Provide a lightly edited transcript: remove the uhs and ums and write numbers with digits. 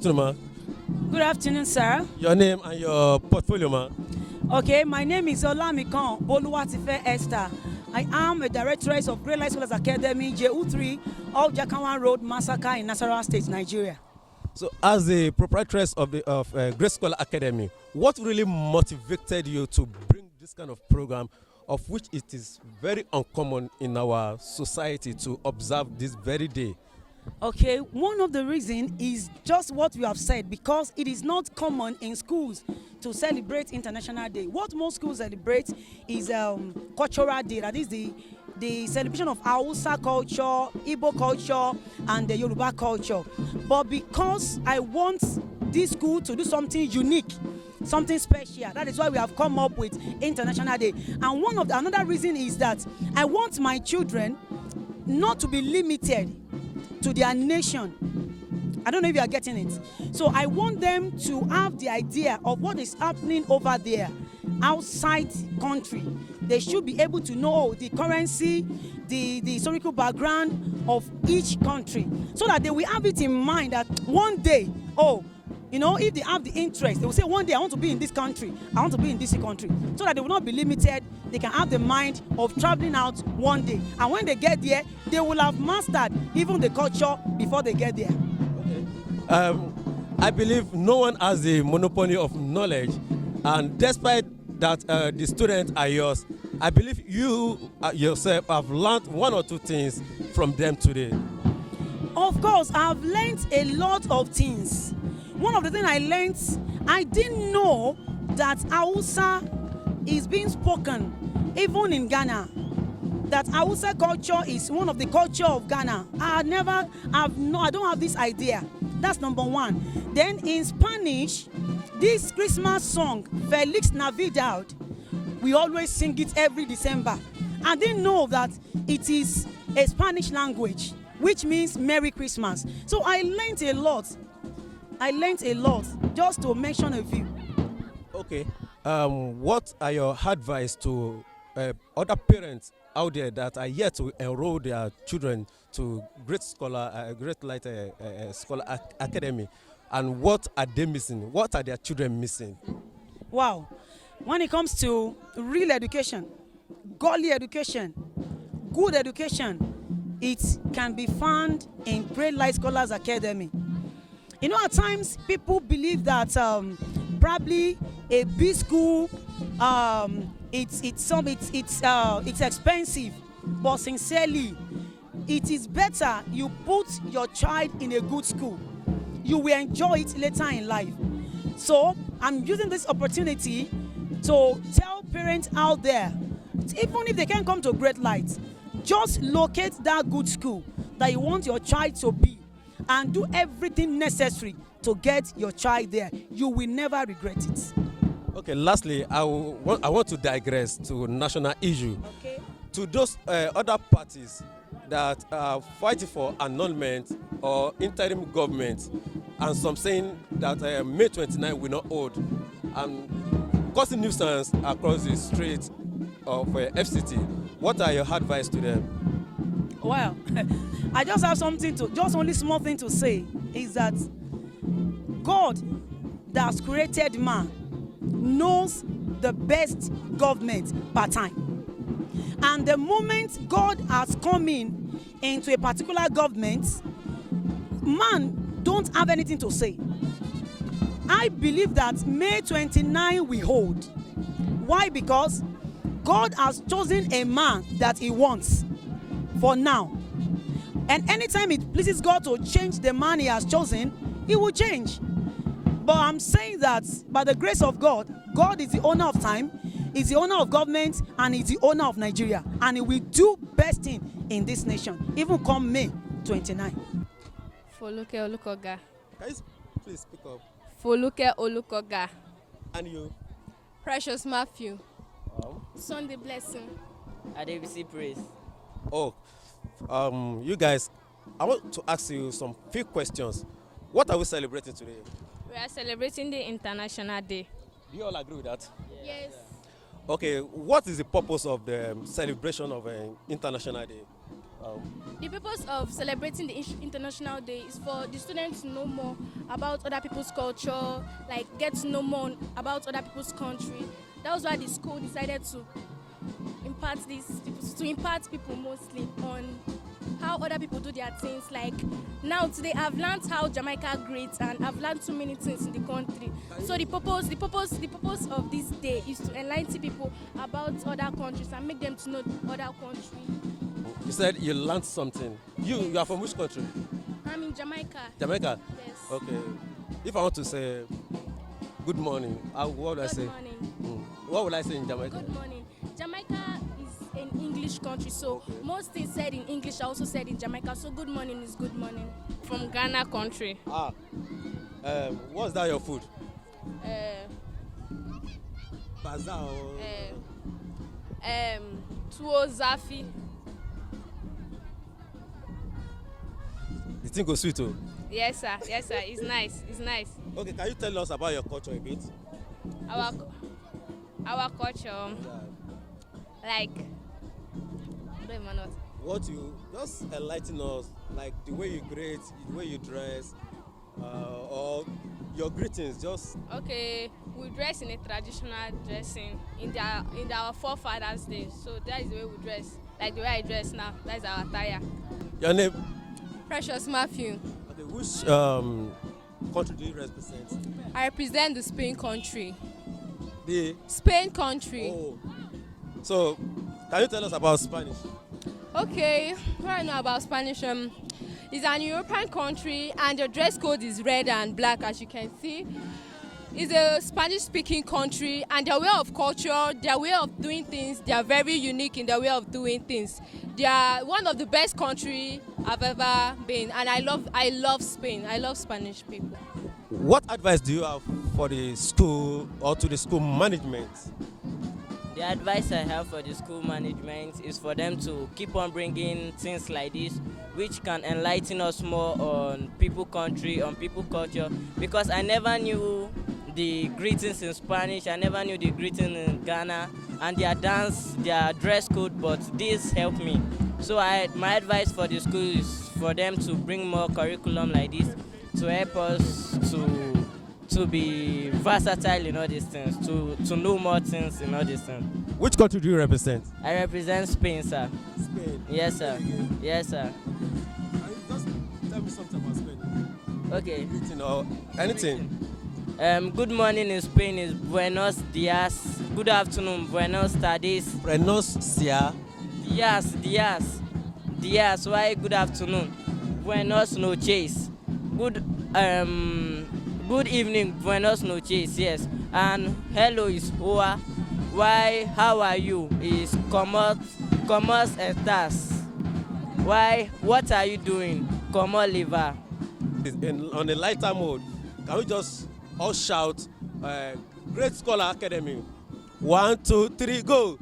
afternoon, ma. Good afternoon, sir. Your name and your portfolio, ma. Okay, my name is Olamikon Boluwatife Esther. I am a Directoress of Great Light Scholars Academy, JU3, off Jakawan Road, Massacre in Nasarawa State, Nigeria. So, as the proprietress of Great Scholar Academy, what really motivated you to bring this kind of program, of which it is very uncommon in our society to observe this very day? Okay, one of the reasons is just what we have said, because it is not common in schools to celebrate International Day. What most schools celebrate is Cultural Day, that is the celebration of Hausa culture, Igbo culture, and the Yoruba culture. But because I want this school to do something unique, something special, that is why we have come up with International Day. And another reason is that I want my children not to be limited to their nation. I don't know if you are getting it. So I want them to have the idea of what is happening over there outside country. They should be able to know the currency, the historical background of each country, so that they will have it in mind that one day, if they have the interest, they will say one day I want to be in this country, I want to be in this country, so that they will not be limited. They can have the mind of traveling out one day, and when they get there, they will have mastered even the culture before they get there. Okay. I believe no one has the monopoly of knowledge, and despite that the students are yours, I believe you yourself have learned one or two things from them today. Of course, I've learned a lot of things. One of the things I learned, I didn't know that Hausa is being spoken even in Ghana. That Hausa culture is one of the culture of Ghana. I don't have this idea. That's number one. Then in Spanish, this Christmas song, Feliz Navidad, we always sing it every December. I didn't know that it is a Spanish language, which means Merry Christmas. So I learned a lot. Just to mention a few. Okay. What are your advice to other parents out there that are yet to enroll their children to Great Light Scholar Academy, and what are they missing? What are their children missing? Wow. When it comes to real education, godly education, good education, it can be found in Great Light Scholars Academy. You know, at times people believe that probably a B school, it's expensive, but sincerely, it is better you put your child in a good school. You will enjoy it later in life. So I'm using this opportunity to tell parents out there, even if they can't come to Great Light, just locate that good school that you want your child to be, and do everything necessary to get your child there. You will never regret it. Okay, lastly, I want to digress to national issue. Okay. To those other parties that are fighting for annulment or interim government, and some saying that May 29 will not hold, and causing nuisance across the streets of FCT, what are your advice to them? Well, I just have only small thing to say, is that God that has created man knows the best government per time. And the moment God has come into a particular government, man don't have anything to say. I believe that May 29 we hold. Why? Because God has chosen a man that he wants for now. And anytime it pleases God to change the man he has chosen, he will change. But I'm saying that by the grace of God, God is the owner of time, is the owner of government, and is the owner of Nigeria. And he will do best thing in this nation, even come May 29. Foluke Olukoga. Can you please speak up? Foluke Olukoga. And you? Precious Matthew. Sunday Blessing. Adebisi Praise. Oh, you guys, I want to ask you some few questions. What are we celebrating today? We are celebrating the International Day. Do you all agree with that? Yes. Okay, what is the purpose of the celebration of International Day? The purpose of celebrating the International Day is for the students to know more about other people's culture, like get to know more about other people's country. That was why the school decided to impart people mostly on how other people do their things. Like now today I've learned how Jamaica greats and I've learned so many things in the country. So the purpose of this day is to enlighten people about other countries and make them to know other countries. You said you learned something. You are from which country? I'm in Jamaica. Jamaica? Yes. Okay. If I want to say good morning, what would I say? Good morning. What would I say in Jamaica? Good morning. Jamaica is an English country, so most things said in English are also said in Jamaica. So good morning is good morning. From Ghana country. What's that your food? Uh, Bazaar or Tuwo Zafi. the thing goes sweet oh. Yes sir, yes sir. It's nice. It's nice. Okay, can you tell us about your culture a bit? Our culture, like, I don't even know. What you just enlighten us, like the way you greet, the way you dress, or your greetings. Just Okay, we dress in a traditional dressing in our forefathers' days. So that is the way we dress. Like the way I dress now. That is our attire. your name. Precious Matthew. Okay, which country do you represent? I represent the Spain country. The Spain country. oh. So, can you tell us about Spanish? Okay, what I know about Spanish, it's an European country and the dress code is red and black, as you can see. It's a Spanish-speaking country and their way of culture, their way of doing things, they are very unique in their way of doing things. They are one of the best countries I've ever been, and I love Spain. I love Spanish people. What advice do you have for the school or to the school management? The advice I have for the school management is for them to keep on bringing things like this, which can enlighten us more on people country, on people culture, because I never knew the greetings in Spanish, I never knew the greeting in Ghana, and their dance, their dress code, but this helped me. So my advice for the school is for them to bring more curriculum like this to help us to be versatile in all these things, to know more things in all these things. Which country do you represent? I represent Spain, sir. Spain. Yes, sir. Yes, sir. Can you just tell me something about Spain? Okay. Greeting or anything? Good morning in Spain is Buenos dias. Good afternoon, Buenos tardes. Pronuncia. Dias. Why good afternoon? Buenos noches. Good evening, Buenos noches. Yes. And hello is Hoa. Why? How are you? Is ¿Cómo estás? Why? What are you doing? ¿Cómo le va? On a lighter mode, can we just all shout Great Scholar Academy? 1, 2, 3, go!